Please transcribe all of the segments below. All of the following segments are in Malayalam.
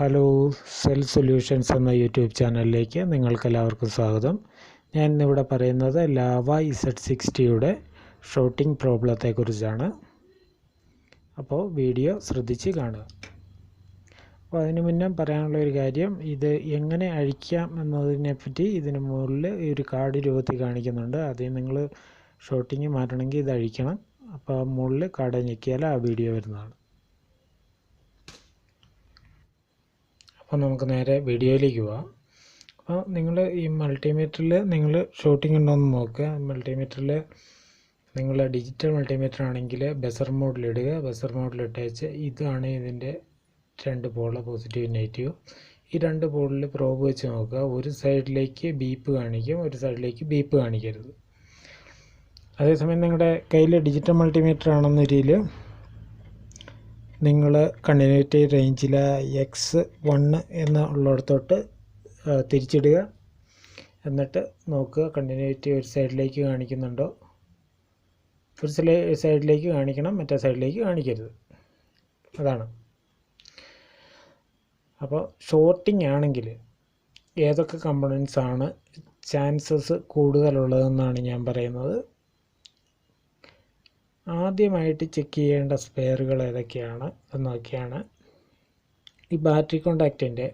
ഹലോ, സെൽ സൊല്യൂഷൻസ് എന്ന യൂട്യൂബ് ചാനലിലേക്ക് നിങ്ങൾക്കെല്ലാവർക്കും സ്വാഗതം. ഞാൻ ഇന്നിവിടെ പറയുന്നത് ലാവ Z60യുടെ ഷോട്ടിംഗ് പ്രോബ്ലത്തെക്കുറിച്ചാണ്. അപ്പോൾ വീഡിയോ ശ്രദ്ധിച്ച് കാണുക. അപ്പോൾ അതിന് മുന്നേ പറയാനുള്ള ഒരു കാര്യം, ഇത് എങ്ങനെ അഴിക്കാം എന്നതിനെപ്പറ്റി ഇതിന് മുകളിൽ ഒരു കാർഡ് രൂപത്തിൽ കാണിക്കുന്നുണ്ട്. അതിൽ നിങ്ങൾ ഷോട്ടിങ് മാറ്റണമെങ്കിൽ ഇത് അഴിക്കണം. അപ്പോൾ മുകളിൽ കാർഡ് ഞെക്കിയാൽ ആ വീഡിയോ വരുന്നതാണ്. അപ്പോൾ നമുക്ക് നേരെ വീഡിയോയിലേക്ക് പോവാം. അപ്പോൾ നിങ്ങൾ ഈ മൾട്ടിമീറ്ററിൽ നിങ്ങൾ ഷൂട്ടിംഗ് ഉണ്ടോയെന്ന് നോക്കുക. മൾട്ടിമീറ്ററിൽ നിങ്ങൾ ഡിജിറ്റൽ മൾട്ടിമീറ്റർ ആണെങ്കിൽ ബസർ മോഡിലിടുക. ബസർ മോഡിലിട്ടേച്ച് ഇതാണ് ഇതിൻ്റെ രണ്ട് പോള്, പോസിറ്റീവ് നെഗറ്റീവ്. ഈ രണ്ട് പോളിൽ പ്രോബ് വെച്ച് നോക്കുക. ഒരു സൈഡിലേക്ക് ബീപ്പ് കാണിക്കും, ഒരു സൈഡിലേക്ക് ബീപ്പ് കാണിക്കരുത്. അതേസമയം നിങ്ങളുടെ കയ്യിൽ ഡിജിറ്റൽ മൾട്ടിമീറ്റർ ആണെന്നൊരിൽ നിങ്ങൾ കണ്ടിന്യൂറ്റി റേഞ്ചിൽ X1 എന്നുള്ളിടത്തോട്ട് തിരിച്ചിടുക. എന്നിട്ട് നോക്കുക കണ്ടിന്യൂറ്റി ഒരു സൈഡിലേക്ക് കാണിക്കുന്നുണ്ടോ. ഒരു സൈഡിലേക്ക് കാണിക്കണം, മറ്റേ സൈഡിലേക്ക് കാണിക്കരുത്. അതാണ്. അപ്പോൾ ഷോർട്ടിംഗ് ആണെങ്കിൽ ഏതൊക്കെ കമ്പോണൻസ് ആണ് ചാൻസസ് കൂടുതലുള്ളതെന്നാണ് ഞാൻ പറയുന്നത്. ആദ്യമായിട്ട് ചെക്ക് ചെയ്യേണ്ട സ്പെയറുകൾ ഏതൊക്കെയാണ് എന്നൊക്കെയാണ്. ഈ ബാറ്ററി കോണ്ടാക്റ്റിൻ്റെ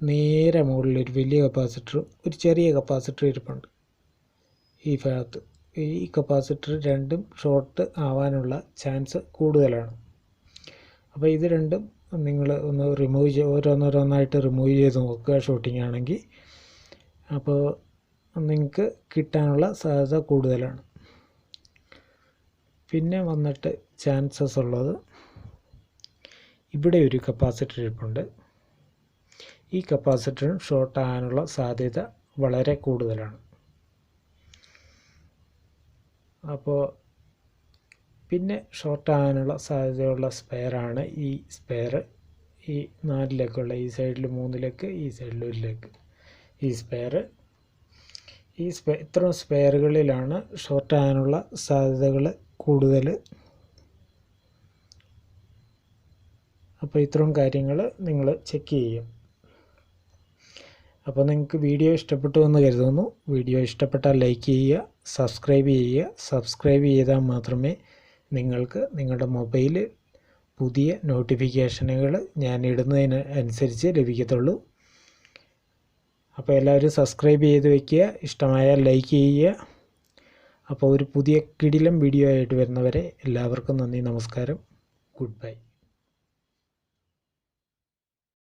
നേരെ മുകളിൽ ഒരു വലിയ കപ്പാസിറ്ററും ഒരു ചെറിയ കപ്പാസിറ്റർ ഇരിപ്പുണ്ട്. ഈ ഭാഗത്ത് ഈ കപ്പാസിറ്റർ രണ്ടും ഷോർട്ട് ആവാനുള്ള ചാൻസ് കൂടുതലാണ്. അപ്പോൾ ഇത് രണ്ടും നിങ്ങൾ ഒന്ന് ഓരോന്നോരോന്നായിട്ട് റിമൂവ് ചെയ്ത് നോക്കുക ഷൂട്ടിംഗ് ആണെങ്കിൽ. അപ്പോൾ നിങ്ങൾക്ക് കിട്ടാനുള്ള സാധ്യത കൂടുതലാണ്. പിന്നെ വന്നിട്ട് ചാൻസസ് ഉള്ളത്, ഇവിടെ ഒരു കപ്പാസിറ്റർ ഇരിപ്പുണ്ട്. ഈ കപ്പാസിറ്ററും ഷോർട്ട് ആകാനുള്ള സാധ്യത വളരെ കൂടുതലാണ്. അപ്പോൾ പിന്നെ ഷോർട്ട് ആകാനുള്ള സാധ്യതയുള്ള സ്പെയറാണ് ഈ സ്പെയർ. ഈ 4 ലെക്കുള്ള, ഈ സൈഡിൽ 3 ലെക്ക്, ഈ സൈഡിൽ 1 ലെക്ക്. ഈ സ്പെയർ ഇത്തരം സ്പെയറുകളിലാണ് ഷോർട്ട് ആകാനുള്ള സാധ്യതകൾ കൂടുതൽ. അപ്പോൾ ഇത്തരം കാര്യങ്ങൾ നിങ്ങൾ ചെക്ക് ചെയ്യും. അപ്പോൾ നിങ്ങൾക്ക് വീഡിയോ ഇഷ്ടപ്പെട്ടു എന്ന് കരുതുന്നു. വീഡിയോ ഇഷ്ടപ്പെട്ടാൽ ലൈക്ക് ചെയ്യുക, സബ്സ്ക്രൈബ് ചെയ്യുക. സബ്സ്ക്രൈബ് ചെയ്താൽ മാത്രമേ നിങ്ങൾക്ക് നിങ്ങളുടെ മൊബൈലിൽ പുതിയ നോട്ടിഫിക്കേഷനുകൾ ഞാൻ ഇടുന്നതിന് അനുസരിച്ച് ലഭിക്കത്തുള്ളൂ. അപ്പോൾ എല്ലാവരും സബ്സ്ക്രൈബ് ചെയ്ത് വയ്ക്കുക. ഇഷ്ടമായാൽ ലൈക്ക് ചെയ്യുക. അപ്പോൾ ഒരു പുതിയ കിടിലം വീഡിയോ ആയിട്ട് വരുന്നവരെ എല്ലാവർക്കും നന്ദി, നമസ്കാരം, ഗുഡ് ബൈ.